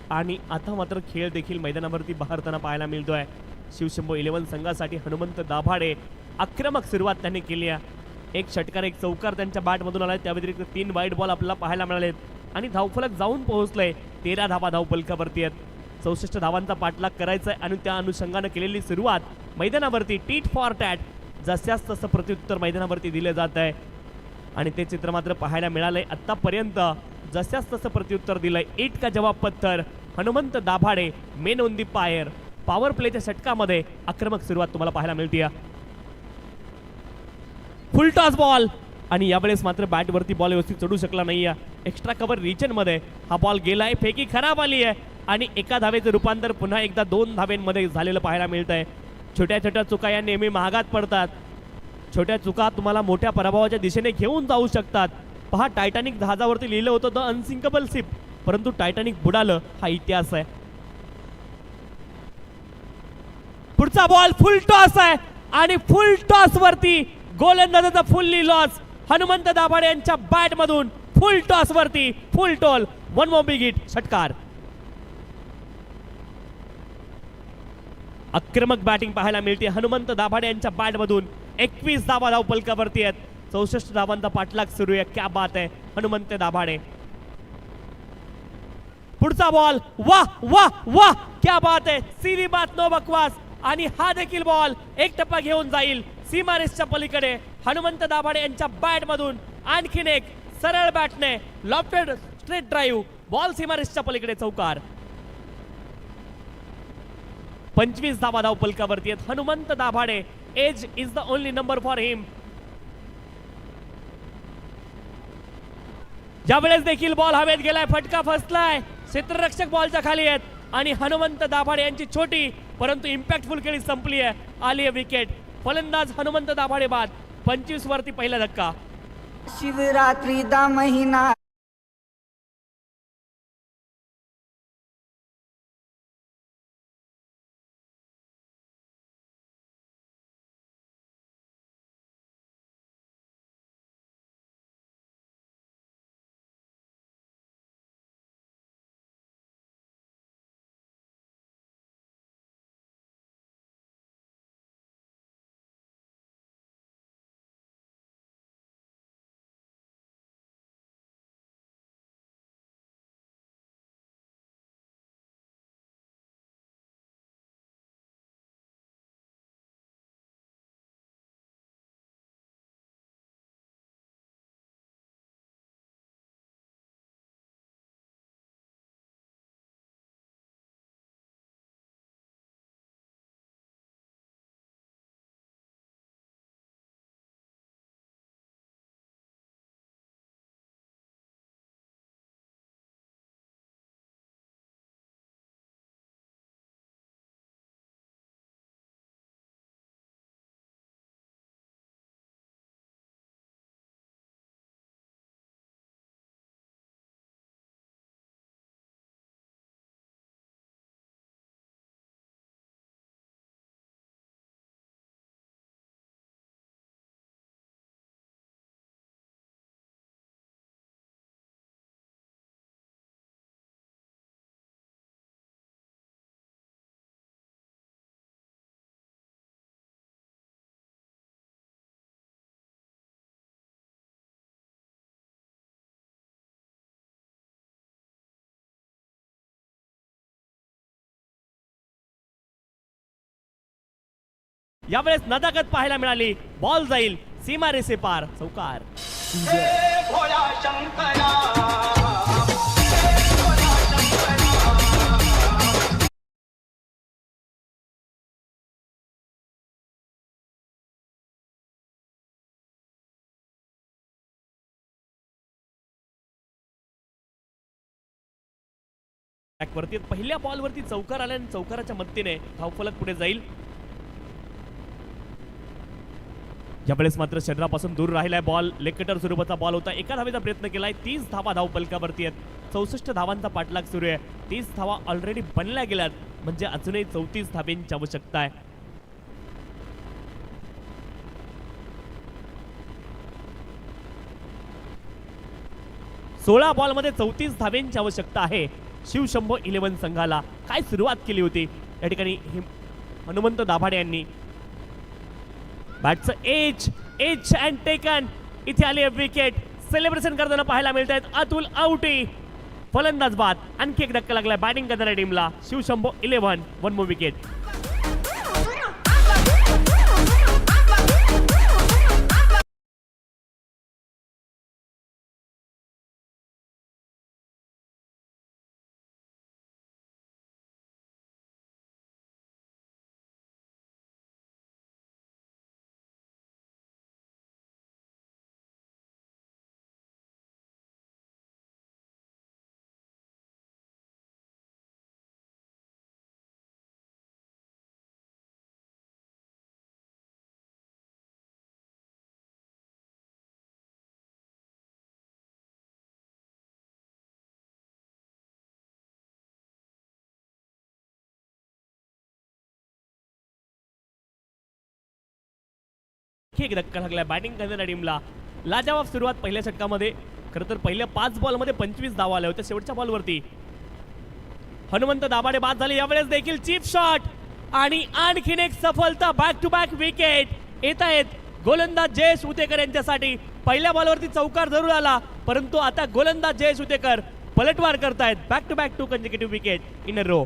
आणि आता मात्र खेळ देखील मैदानावरती बहरताना पाहायला मिळतोय. शिवशंभो 11 संघासाठी हनुमंत दाभाडे आक्रमक सुरुवात त्यांनी केली आहे. एक षटकार एक चौकार त्यांच्या बॅट मधून आलाय. त्या व्यतिरिक्त 3 वाईड बॉल आपल्याला पाहायला मिळालेत आणि धावफलक जाऊन पोहोचलंय. 13 धावा धावफलकावरती आहेत. 64 धावांचा पाठलाग करायचा आहे आणि त्या अनुषंगाने केलेली सुरुवात मैदानावरती टीट फॉर टॅट जस्यास तसं प्रत्युत्तर मैदानावरती दिलं जात आहे आणि ते चित्र मात्र पाहायला मिळालंय. आतापर्यंत जस्यास तसं प्रत्युत्तर दिलंय. ईट का जवाब पत्थर. Hanumant Dabhade main on the पायर. पॉवर प्लेच्या षटकामध्ये आक्रमक सुरुवात तुम्हाला पाहायला मिळते. फुल टॉस बॉल आणि यावेळेस मात्र बॅटवरती बॉल व्यवस्थित चढू शकला नाहीये. एक्स्ट्रा कव्हर रिजन मध्ये हा बॉल गेलाय. फेकी खराब आली आहे आणि एका धावेचं रूपांतर पुन्हा एकदा 2 धावेंमध्ये झालेलं पाहायला मिळत आहे. छोट्या छोट्या चुका या नेहमी महागात पडतात. छोट्या चुका तुम्हाला मोठ्या पराभवाच्या दिशेने घेऊन जाऊ शकतात. पहा, टायटॅनिक जहाजावरती लिहिलं होतं द अनसिंकेबल शिप, परंतु टायटॅनिक बुडालं हा इतिहास आहे. पुढचा बॉल फुल टॉस आहे आणि फुल टॉस वरती गोलंदाजाचा फुल्ली लॉस. हनुमंत दाभाडे यांच्या बॅट मधून फुल टॉस वरती फुल टोल. 1 मोर बिग हिट. षटकार. आक्रमक बॅटिंग पाहायला मिळते हनुमंत दाभाडे यांच्या बॅट मधून. 21 धावा धावफलकावरती आहेत. 64 धावांचा पाठलाग सुरू आहे. क्या बात आहे हनुमंत दाभाडे. पुढचा बॉल वाह वाह वाह, क्या बात आहे. सीधी बात, नो बकवास. आणि हा देखील बॉल एक टप्पा घेऊन जाईल सीमारेसच्या पलीकडे. हनुमंत दाभाडे यांच्या बॅट मधून आणखीन एक सरळ बॅटने लॉफ्टेड स्ट्रेट ड्राईव्ह. बॉल सीमारेसच्या पलीकडे चौकार. 25 धावा धावफलकावरती आहेत. Hanumant Dabhade, age is the only number for him. यावेळेस देखील बॉल हवेत गेलाय. फटका फसलाय. क्षेत्ररक्षक बॉलच्या खाली आहेत आणि हनुमंत दाभाडे यांची छोटी परंतु इम्पॅक्टफुल खेळी संपली आहे. आली आहे विकेट. फलंदाज हनुमंत दाभाडे बाद. 25 वरती पहिला धक्का. शिवरात्री दा महिना यावेळेस नदाकत पाहायला मिळाली. बॉल जाईल सीमा रेसे पार, चौकार. वरती पहिल्या बॉलवरती चौकार आल्याने चौकाराच्या मदतीने धावफलक पुढे जाईल. यावेळेस मात्र शरीरापासून दूर राहिलाय बॉल. लेग स्वरूपाचा बॉल होता. एका धावेचा प्रयत्न केलाय. 30 धावा धावफलकावरती आहेत. 64 धावांचा पाठलाग सुरू आहे. 30 धावा ऑलरेडी बनल्या गेल्यात, म्हणजे अजूनही 34 धावेंची आवश्यकता आहे. सोळा बॉल मध्ये 34 धावेंची आवश्यकता आहे शिवशंभो 11 संघाला. काय सुरुवात केली होती या ठिकाणी हनुमंत दाभाडे यांनी. बॅटचं एज अँड टेकन. इथे आली विकेट. सेलिब्रेशन करताना पाहायला मिळत आहेत अतुल आवटी. फलंदाज बाद. आणखी एक धक्का लागलाय बॅटिंग करणाऱ्या टीमला. Shivshambho 11 one more wicket. एक धक्का लागलाय बॅटिंग करणाऱ्या टीमला. लाजवाब सुरुवात पहिल्या षटकामध्ये. खरं तर पहिल्या 5 बॉलमध्ये 25 धावा आल्या होत्या. शेवटच्या बॉलवरती हनुमंत दाभाडे बाद झाले. यावेळेस देखील चीप शॉट आणि आणखीन एक सफलता. बॅक टू बॅक विकेट येत आहेत गोलंदाज जयेश उतेकर यांच्यासाठी. पहिल्या बॉलवरती चौकार जरूर आला, परंतु आता गोलंदाज जयेश उतेकर पलटवार करतायत. Back to back 2 consecutive wicket in a row.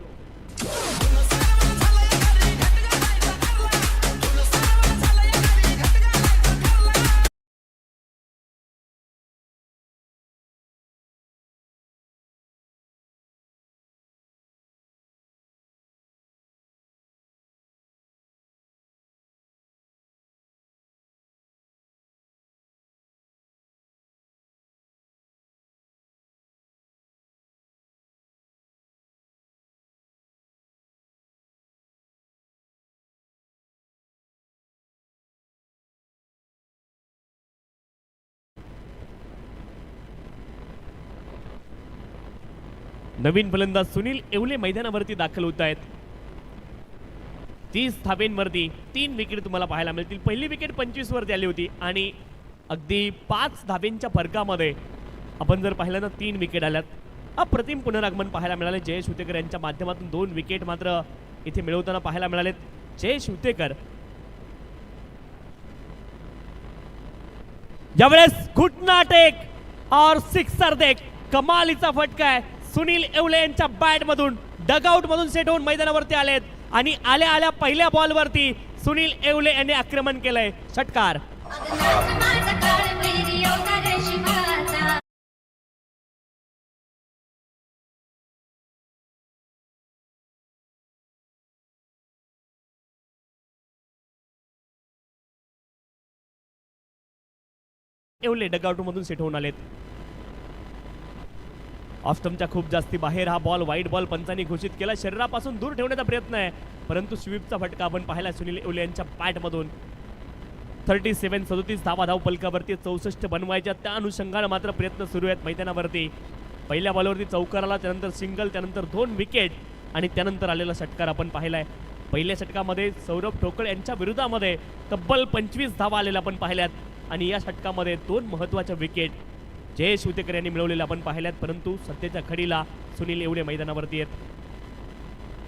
नवीन फलंदाज सुनील येवले मैदानावरती दाखल होत आहेत. 30 धावेंवरती 3 विकेट तुम्हाला पाहायला मिळतील. पहिली विकेट 25 वरती आली होती आणि अगदी 5 धावेंच्या फरकामध्ये आपण जर पाहिलं तर 3 विकेट आल्यात. अप्रतिम पुनरागमन पाहायला मिळाले जयेश उतेकर यांच्या माध्यमातून. 2 विकेट मात्र इथे मिळवताना पाहायला मिळालेत जयेश उतेकर. यावेळेस घुटना टेक और सिक्सर देख. कमालीचा फटका आहे. सुनील येवले यांच्या बॅट मधून डगआउट मधून सेट होऊन मैदानावरती आलेत आणि आल्या आल्या पहिल्या बॉलवरती सुनील येवले यांनी आक्रमण केलंय. षटकार. येवले डगआउट मधून सेट होऊन आलेत. ऑस्टमच्या खूप जास्ती बाहेर हा बॉल वाईट बॉल पंचांनी घोषित केला. शरीरापासून दूर ठेवण्याचा प्रयत्न आहे, परंतु स्वीपचा फटका आपण पाहिला सुनील येवले यांच्या बॅटमधून. 37 धावा धाव पलकावरती 64 बनवायच्या. त्या अनुषंगाने मात्र प्रयत्न सुरू आहेत मैदानावरती. पहिल्या बॉलवरती चौकार आला, त्यानंतर सिंगल, त्यानंतर 2 विकेट आणि त्यानंतर आलेला षटकार आपण पाहिलाय. पहिल्या षटकामध्ये सौरभ ठोकळ यांच्या विरोधामध्ये तब्बल 25 धावा आलेल्या आपण पाहिल्यात आणि या षटकामध्ये 2 महत्त्वाच्या विकेट जयेश उतेकर यांनी मिळवलेल्या आपण पाहिल्यात. परंतु सध्याच्या घडीला सुनील येवले मैदानावरती आहेत.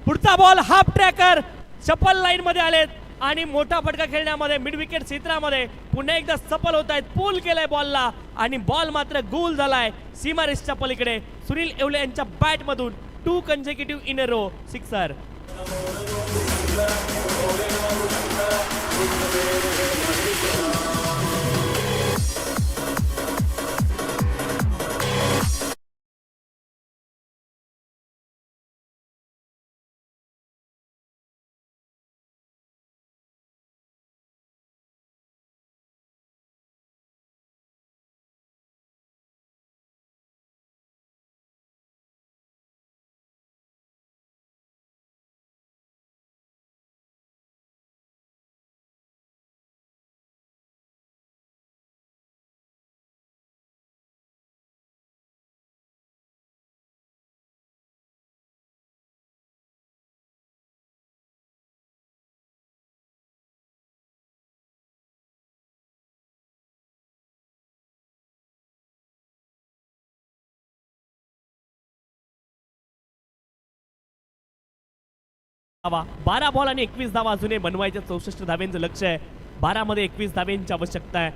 पुढचा बॉल हाफ ट्रॅकर चपल लाईन मध्ये आलेत आणि मोठा फटका खेळण्यामध्ये मिड विकेट क्षेत्रामध्ये पुन्हा एकदा सफल होत आहेत. पूल केलाय बॉलला आणि बॉल मात्र गोल झालाय सीमा रेषच्या पलीकडे. सुनील येवले यांच्या बॅट मधून 2 कंसेक्युटिव्ह इन अ रो सिक्सर. धावा 12 बॉल आणि 21 धावा अजूनही बनवायच्या 64 धाब्यांचं लक्ष आहे. 12 मध्ये 21 धाब्यांची आवश्यकता आहे.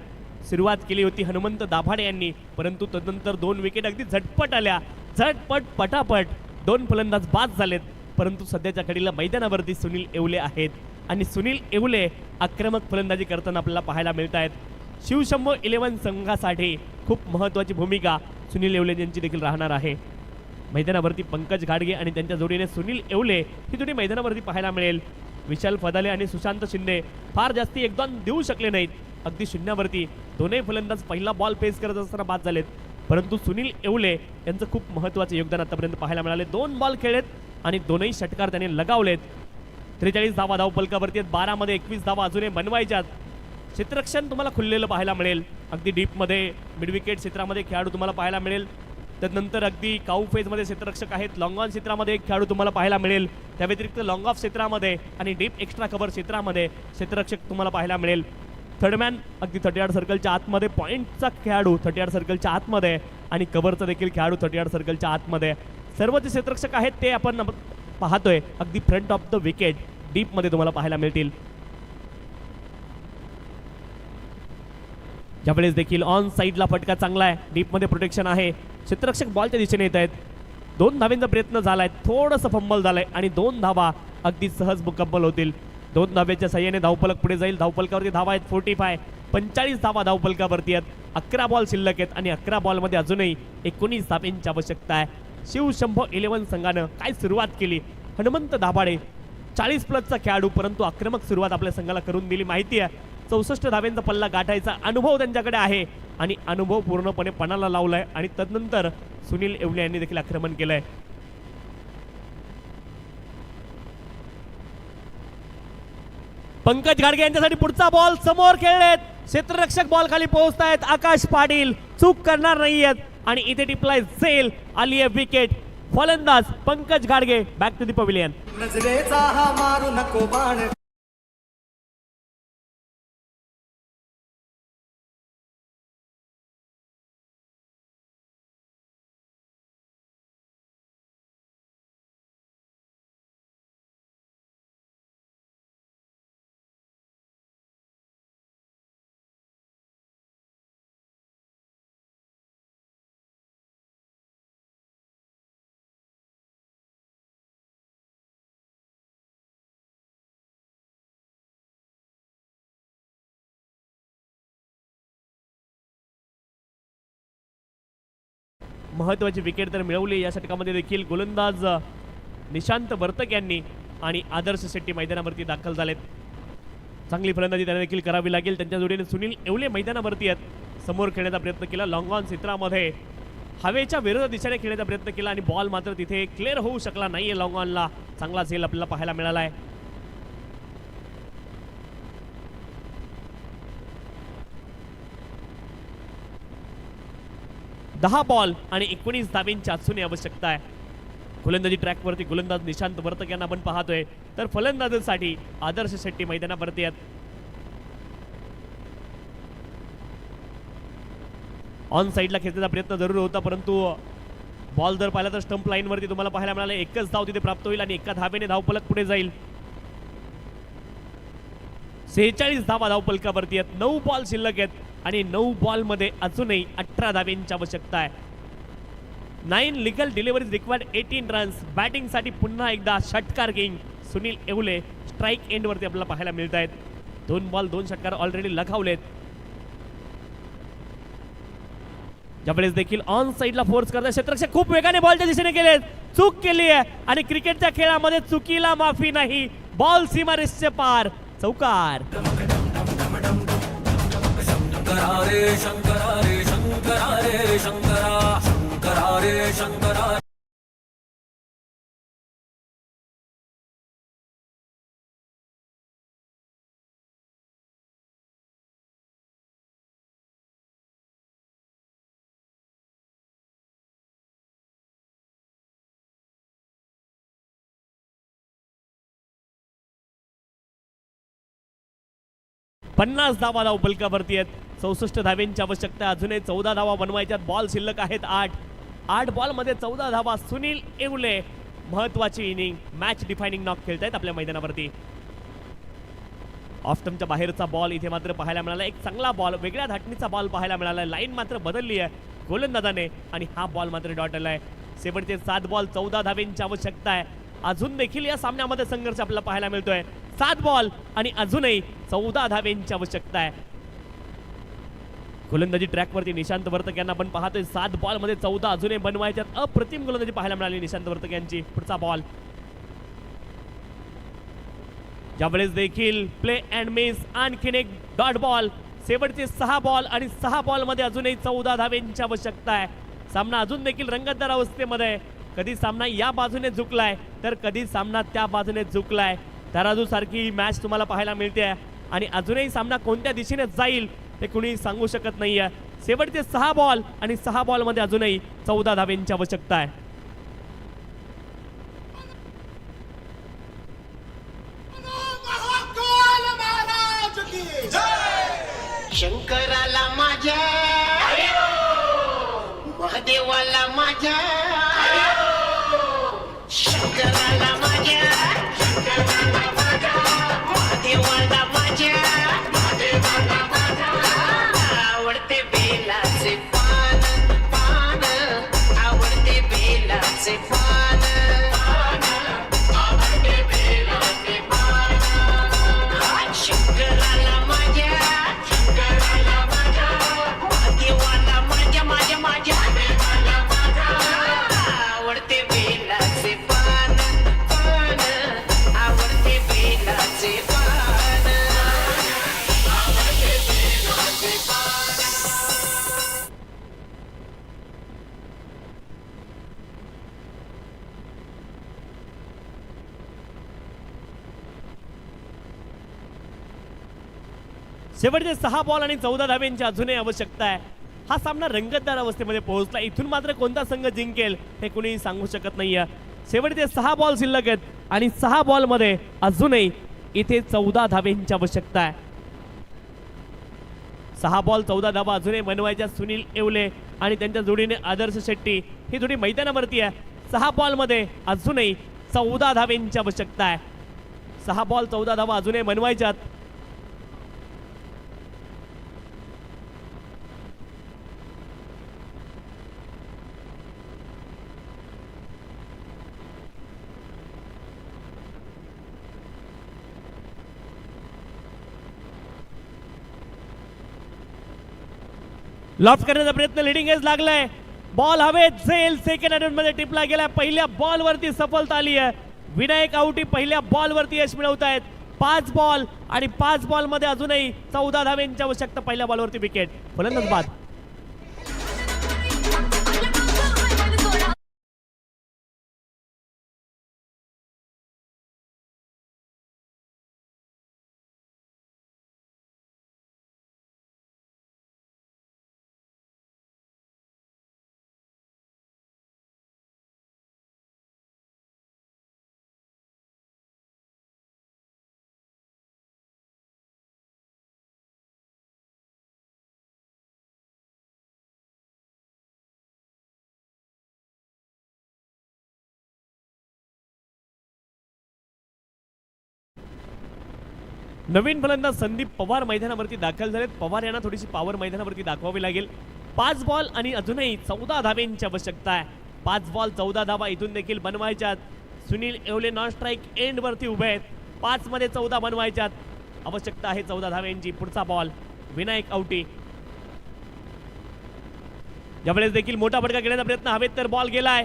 सुरुवात केली होती हनुमंत दाभाडे यांनी, परंतु तदनंतर 2 विकेट अगदी झटपट आल्या. झटपट पटापट 2 फलंदाज बाद झालेत. परंतु सध्याच्या घडीला मैदानावरती सुनील येवले आहेत आणि सुनील येवले आक्रमक फलंदाजी करताना आपल्याला पाहायला मिळत आहेत. शिवशंभो 11 संघासाठी खूप महत्त्वाची भूमिका सुनील येवले यांची देखील राहणार आहे. मैदानावरती पंकज घाडगे आणि त्यांच्या जोडीने सुनील येवले ही जोडी मैदानावरती पाहायला मिळेल. विशाल फदाले आणि सुशांत शिंदे फार जास्ती योगदान देऊ शकले नाहीत. अगदी शून्यावरती दोन्ही फलंदाज पहिला बॉल फेस करत असताना बाद झालेत. परंतु सुनील येवले यांचं खूप महत्त्वाचे योगदान आतापर्यंत पाहायला मिळाले. 2 बॉल खेळलेत आणि दोनही षटकार त्यांनी लगावलेत. 43 धावा धावफलकावरती आहेत. 12 मध्ये 21 धावा अजूनही बनवायच्यात. क्षेत्ररक्षण तुम्हाला खुललेलं पाहायला मिळेल. अगदी डीपमध्ये मिड विकेट क्षेत्रामध्ये खेळाडू तुम्हाला पाहायला मिळेल. त्यानंतर अगदी काऊ फेजमध्ये क्षेत्ररक्षक आहेत. लॉंग ऑन क्षेत्रामध्ये एक खेळाडू तुम्हाला पाहायला मिळेल. त्या व्यतिरिक्त लॉंग ऑफ क्षेत्रामध्ये आणि डीप एक्स्ट्रा कव्हर क्षेत्रामध्ये क्षेत्ररक्षक तुम्हाला पाहायला मिळेल. थर्डमॅन अगदी 38 सर्कलच्या आतमध्ये, पॉईंटचा खेळाडू 38 सर्कलच्या आतमध्ये आणि कव्हरचा देखील खेळाडू 38 सर्कलच्या आतमध्ये. सर्व जे क्षेत्ररक्षक आहेत ते आपण पाहतोय अगदी फ्रंट ऑफ द विकेट डीपमध्ये तुम्हाला पाहायला मिळतील. ज्यावेळेस देखील ऑन साईडला फटका चांगला आहे. डीपमध्ये प्रोटेक्शन आहे. क्षेत्ररक्षक बॉलच्या दिशेने येत आहेत. 2 धावेंचा प्रयत्न झालाय. थोडंसं फंबल झालंय आणि 2 धावा अगदी सहज मुकब्बल होतील. 2 धाब्याच्या सहाय्याने धावफलक पुढे जाईल. धावफलकावरती धावा आहेत 45. 45 धावा धावफलकावरती आहेत. 11 बॉल शिल्लक आहेत आणि 11 बॉलमध्ये अजूनही 19 धाब्यांची आवश्यकता आहे. शिवशंभो 11 संघानं काय सुरुवात केली. हनुमंत दाभाडे 40 प्लसचा खेळाडू, परंतु आक्रमक सुरुवात आपल्या संघाला करून दिली. माहिती आहे 64 धाब्यांचा पल्ला गाठायचा अनुभव त्यांच्याकडे आहे आणि अनुभव पूर्णपणे पणाला लावलाय. आणि तदनंतर सुनील येवले यांनी देखील आक्रमण केलंय. पंकज घाडगे यांच्यासाठी पुढचा बॉल समोर खेळलेत. क्षेत्ररक्षक बॉल खाली पोहोचतायत. आकाश पाटील चूक करणार नाहीयेत आणि इथे टिपलाय झेल. आली आहे विकेट. फलंदाज पंकज घाडगे बॅक टू द पवेलियन. नजरेचा हा मारू नको बाण. महत्वाची विकेट तर मिळवली. या षटकामध्ये देखील गोलंदाज निशांत वर्तक यांनी आणि आदर्श शेट्टी मैदानावरती दाखल झालेत. चांगली फलंदाजी त्यांना देखील करावी लागेल. त्यांच्या जोडीने सुनील येवले मैदानावरती आहेत. समोर खेळण्याचा प्रयत्न केला. लॉंग ऑन क्षेत्रामध्ये हवेच्या विरोधी दिशेने खेळण्याचा प्रयत्न केला आणि बॉल मात्र तिथे क्लिअर होऊ शकला नाहीये. लॉंग ऑनला चांगला झेल आपल्याला पाहायला मिळाला आहे. दहा बॉल आणि 19 धाब्यांची अजूनही आवश्यकता आहे. गोलंदाजी ट्रॅकवरती गोलंदाज निशांत वर्तक यांना आपण पाहतोय, तर फलंदाजांसाठी आदर्श शेट्टी मैदानावरती आहेत. ऑन साईडला खेचण्याचा प्रयत्न जरूर होता, परंतु बॉल जर पाहिला तर स्टंप लाईन वरती तुम्हाला पाहायला मिळालं. एकच धाव तिथे प्राप्त होईल आणि एका धावेने धावफलक पुढे जाईल. 46 धावा धावफलकावरती आहेत. 9 बॉल शिल्लक आहेत आणि 9 बॉल मध्ये अजूनही 18 धाव्यांची आवश्यकता आहे. 9 लिगल डिलिव्हरीज रिक्वायर्ड 18 रन्स. बॅटिंगसाठी पुन्हा एकदा षटकार king Sunil Yevle strike end वरती आपल्याला पाहायला मिळत आहेत. 2 बॉल 2 षटकार ऑलरेडी लगावलेत. ज्यावेळेस देखील ऑन साइडला फोर्स करतात क्षेत्ररक्षक खूप वेगाने बॉलच्या दिशेने गेलेत. चूक केली आहे आणि क्रिकेटच्या खेळामध्ये चुकीला माफी नाही. बॉल सीमारेषेच्या पार. चौकार. पन्नास धावा बलकावरती आहेत. 64 धाव्यांची आवश्यकता. अजूनही 14 धावा बनवायच्यात. बॉल शिल्लक आहेत 8 बॉलमध्ये 14 धावा. सुनील येवले महत्वाची इनिंग, मॅच डिफायनिंग नॉक खेळतायत आपल्या मैदानावरती. ऑफ स्टंपच्या बाहेरचा बॉल इथे मात्र पाहायला मिळाला. एक चांगला बॉल, वेगळ्या धाटणीचा बॉल पाहायला मिळाला. लाईन मात्र बदलली आहे गोलंदाजाने आणि हा बॉल मात्र डॉट आलाय. शेवटचे 7 बॉल 14 धाव्यांची आवश्यकता आहे. अजून देखील या सामन्यामध्ये संघर्ष आपल्याला पाहायला मिळतोय. 7 बॉल आणि अजूनही 14 धाव्यांची आवश्यकता आहे. गोलंदाजी ट्रॅकवरती निशांत वर्तक यांना आपण पाहतोय. 7 बॉल मध्ये 14 अजूनही बनवायच्यात. अप्रतिम गोलंदाजी पाहायला मिळाली निशांत वर्तक यांची. पुढचा बॉल ज्यावेळेस देखील प्ले अँड मिस. आणखीन एक डॉट बॉल. शेवटचे 6 बॉल आणि 6 बॉल मध्ये अजूनही 14 धाव्यांची आवश्यकता आहे. सामना अजून देखील रंगतदार अवस्थेमध्ये. कधी सामना या बाजूने झुकलाय तर कधी सामना त्या बाजूने झुकलाय. तराजू सारखी मॅच तुम्हाला पाहायला मिळते आणि अजूनही सामना कोणत्या दिशेने जाईल हे कुणी सांगू शकत नाहीये. शेवटचे 6 बॉल आणि 6 बॉल मध्ये अजूनही 14 धाव्यांची आवश्यकता आहे. शंकराला माझ्या महादेवाला माझ्या शंकराला माझ्या महादेवाला माझ्या आवडते बेलाचे पान पान आवडते बेलाचे पान आवडते बेलाचे पान शंकराला माझ्या महादेवाला माझ्या माझ्या माझ्या आवडते बेलाचे पान पान आवडते बेलाचे पान आवडते बेलाचे पान. शेवटचे 6 बॉल आणि 14 धाव्यांची अजूनही आवश्यकता आहे. हा सामना रंगतदार अवस्थेमध्ये पोहोचला. इथून मात्र कोणता संघ जिंकेल हे कुणीही सांगू शकत नाहीये. शेवटचे 6 बॉल शिल्लक आहेत आणि 6 बॉल मध्ये अजूनही इथे 14 धाव्यांची आवश्यकता आहे. 6 बॉल 14 धावा अजूनही बनवायच्या. सुनील येवले आणि त्यांच्या जोडीने आदर्श शेट्टी ही जोडी मैदानावरती आहे. 6 बॉल मध्ये अजूनही 14 धाव्यांची आवश्यकता आहे. 6 बॉल 14 धावा अजूनही बनवायच्यात. लॉफ्ट करण्याचा प्रयत्न लिडिंग एज लागलाय. बॉल हवेत झेल. सेकंड अटेम्प्ट मध्ये टिपला गेला. पहिल्या बॉल वरती सफलता आली आहे. विनायक आवटी पहिल्या बॉल वरती यश मिळवत आहेत. 5 बॉल आणि 5 बॉल मध्ये अजूनही 14 धाव्यांची आवश्यकता. पहिल्या बॉल वरती विकेट. फलंदाज बाद. नवीन फलंदाज संदीप पवार मैदानावरती दाखल झालेत. पवार यांना थोडीशी पॉवर मैदानावरती दाखवावी लागेल. 5 बॉल आणि अजूनही 14 धाव्यांची आवश्यकता आहे. 5 बॉल 14 धावा इथून देखील बनवायच्यात. Sunil Yewale non strike end वरती उभे आहेत. 5 मध्ये 14 बनवायच्यात. आवश्यकता आहे 14 धाव्यांची. पुढचा बॉल विनायक औटी. ज्यावेळेस देखील मोठा फटका घेण्याचा प्रयत्न हवेत तर बॉल गेलाय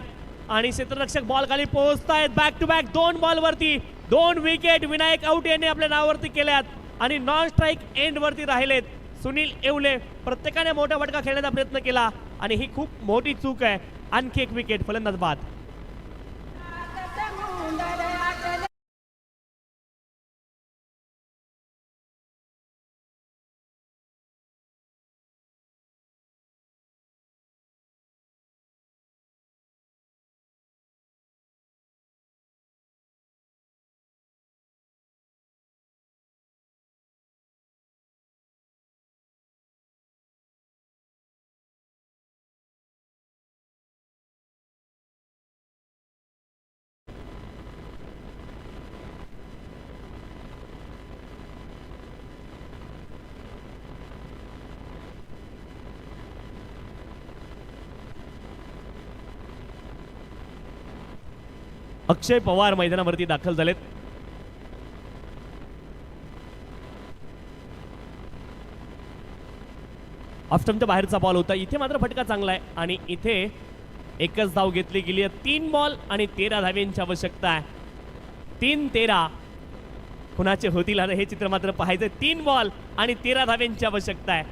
आणि क्षेत्ररक्षक बॉल खाली पोहोचतायत. बॅक टू बॅक 2 बॉल वरती 2 विकेट विनायक औटी यांनी आपल्या नावावरती केल्यात आणि नॉन स्ट्राईक एंड वरती राहिलेत सुनील येवले. प्रत्येकाने मोठा फटका खेळण्याचा प्रयत्न केला आणि ही खूप मोठी चूक आहे. आणखी एक विकेट फलंदाज बाद. अक्षय पवार मैदानावरती दाखल झालेत. ऑफस्टंपच्या बाहेरचा बॉल होता. इथे मात्र फटका चांगला आहे आणि इथे एकच धाव घेतली गेली आहे. 3 बॉल आणि 13 धाव्यांची आवश्यकता आहे. 3-13 कुणाचे होतील आता हे चित्र मात्र पाहायचं. 3 बॉल आणि 13 धाव्यांची आवश्यकता आहे.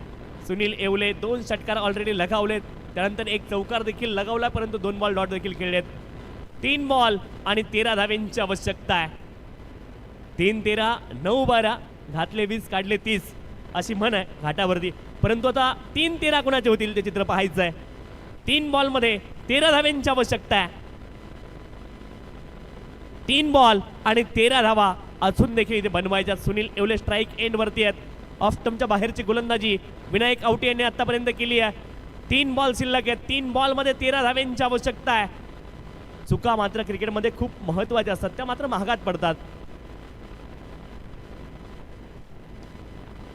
सुनील येवले 2 षटकार ऑलरेडी लगावलेत. त्यानंतर एक चौकार देखील लगावला परंतु 2 बॉल डॉट देखील खेळलेत. 3 बॉल आणि 13 धाव्यांची आवश्यकता आहे. 3-13 9-12 घातले 20 काढले 30 अशी म्हण आहे घाटावरती. परंतु आता 3-13 कुणाचे होतील ते चित्र पाहायचं आहे. 3 बॉल मध्ये 13 धाव्यांची आवश्यकता आहे. 3 बॉल आणि 13 धावा अजून देखील इथे बनवायच्या. सुनील येवले स्ट्राईक एंड वरती आहेत. ऑफ स्टंपच्या बाहेरची गोलंदाजी विनायक औटी यांनी आतापर्यंत केली आहे. 3 बॉल शिल्लक आहेत. 3 बॉल मध्ये 13 धाव्यांची आवश्यकता आहे. चुका मात्र क्रिकेटमध्ये खूप महत्वाच्या असतात, त्या मात्र महागात पडतात.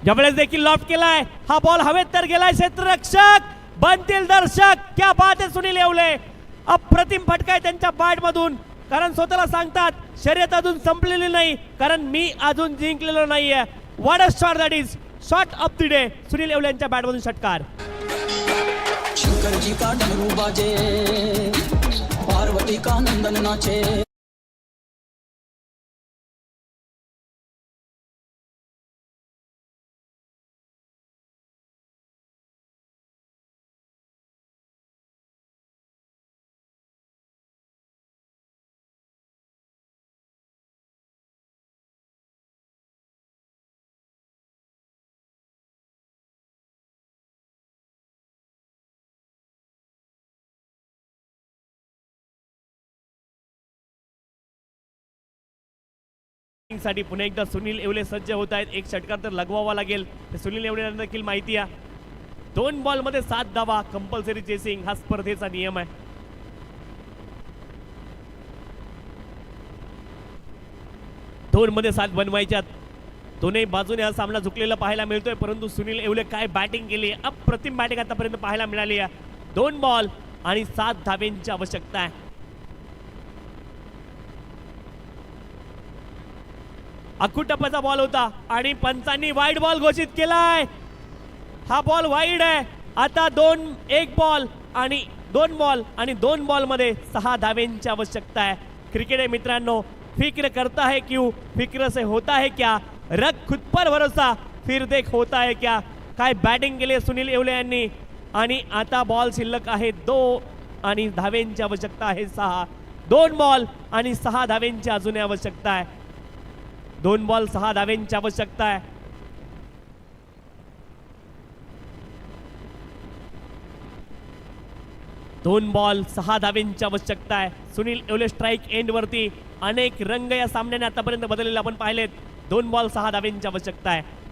ज्यावेळेस देखील लॉफ्ट केलाय हा बॉल हवेत तर गेलाय. क्षेत्ररक्षक बनतील दर्शक. क्या बात आहे सुनील येवले. अप्रतिम फटका आहे त्यांच्या बॅट मधून. कारण स्वतःला सांगतात शर्यत अजून संपलेली नाही, कारण मी अजून जिंकलेलो नाहीये. What a shot that is. Shot of the day Sunil Yevle यांच्या बॅट मधून षटकार. शंकर जी का डमरू बाजे, पार्वती का नंदन नाचे. साठी पुन्हा एकदा सुनील येवले सज्ज होत आहेत. एक षटकार तर लगवावा लागेल. सुनील येवले यांना देखील माहिती आहे 2 बॉल मध्ये 7 धावा कंपल्सरी चेसिंग हा स्पर्धेचा नियम आहे. दोन मध्ये 7 बनवायच्यात. दोन्ही बाजूने हा सामना झुकलेला पाहायला मिळतोय. परंतु सुनील येवले काय बॅटिंग केली, अप्रतिम बॅटिंग आतापर्यंत पाहायला मिळाली आहे. 2 बॉल आणि 7 धाव्यांची आवश्यकता आहे. अखूट टप्प्याचा बॉल होता आणि पंचांनी वाईड बॉल घोषित केलाय. हा बॉल वाईड आहे. आता 1 बॉल आणि 2 बॉल मध्ये 6 धाव्यांची आवश्यकता आहे. क्रिकेट आहे मित्रांनो, फिक्र करता है क्यों, फिक्र से होता है क्या, रख खुद पर भरोसा फिर देख होता है क्या. काय बॅटिंग केली सुनील येवले यांनी. आणि आता बॉल शिल्लक आहे 2 आणि धाव्यांची आवश्यकता आहे 6. 2 बॉल आणि 6 धाव्यांची अजून आवश्यकता आहे. 2 बॉल 6 धाव्यांची आवश्यकता आहे. दोन बॉल 6 धाव्यांची आवश्यकता आहे. सुनील येवले स्ट्राईक एंड वरती. अनेक रंग या सामन्याने आतापर्यंत बदललेले आपण पाहिलेत. 2 बॉल 6 धाव्यांची आवश्यकता आहे.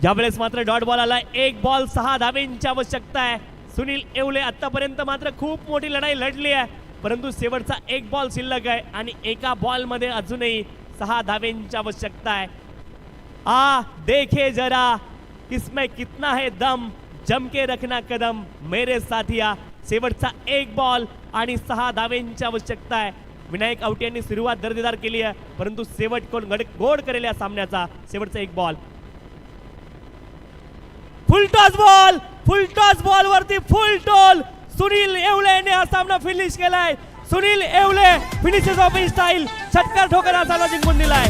यावेळेस मात्र डॉट बॉल आला. 1 बॉल 6 धाव्यांची आवश्यकता आहे. सुनील येवले आतापर्यंत मात्र खूप मोठी लढाई लढली आहे, परंतु शेवटचा 1 बॉल शिल्लक आहे आणि एका बॉल मध्ये अजूनही 6 धाव्यांची आवश्यकता आहे. देखे जरा इसमें कितना है दम, जमके रखना कदम मेरे साथिया. शेवटचा 1 बॉल आणि 6 धावेंची आवश्यकता आहे. विनायक आवटे यांनी सुरुवात दर्जेदार केली आहे, परंतु शेवट कोण गोड करेल या सामन्याचा. शेवटचा 1 बॉल. फुल टॉस बॉल वरती फुल टॉल. सुनील येवले ने हा सामना फिनिश केलाय. Sunil Yevle finishes off style. षटकार ठोकर हा सामना जिंकून दिलाय.